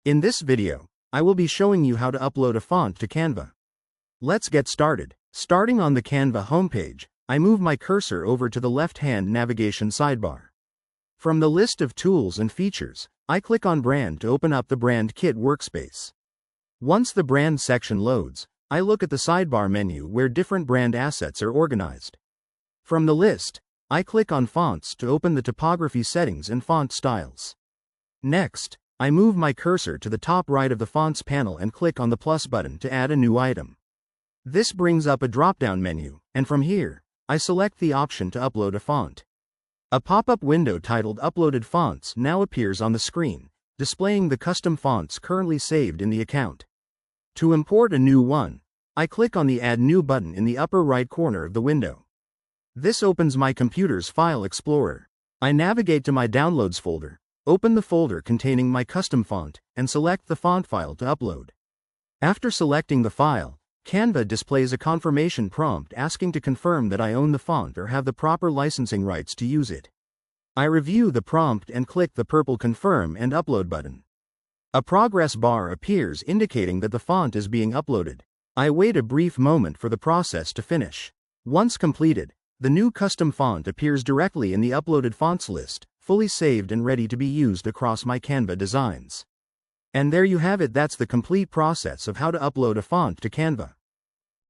In this video, I will be showing you how to upload a font to Canva. Let's get started. Starting on the Canva homepage, I move my cursor over to the left-hand navigation sidebar. From the list of tools and features, I click on Brand to open up the Brand Kit workspace. Once the Brand section loads, I look at the sidebar menu where different brand assets are organized. From the list, I click on Fonts to open the typography settings and font styles. Next, I move my cursor to the top right of the Fonts panel and click on the plus button to add a new item. This brings up a drop-down menu, and from here, I select the option to upload a font. A pop-up window titled Uploaded Fonts now appears on the screen, displaying the custom fonts currently saved in the account. To import a new one, I click on the Add New button in the upper right corner of the window. This opens my computer's file explorer. I navigate to my Downloads folder, open the folder containing my custom font, and select the font file to upload. After selecting the file, Canva displays a confirmation prompt asking to confirm that I own the font or have the proper licensing rights to use it. I review the prompt and click the purple Confirm and Upload button. A progress bar appears indicating that the font is being uploaded. I wait a brief moment for the process to finish. Once completed, the new custom font appears directly in the uploaded fonts list, fully saved and ready to be used across my Canva designs. And there you have it. That's the complete process of how to upload a font to Canva.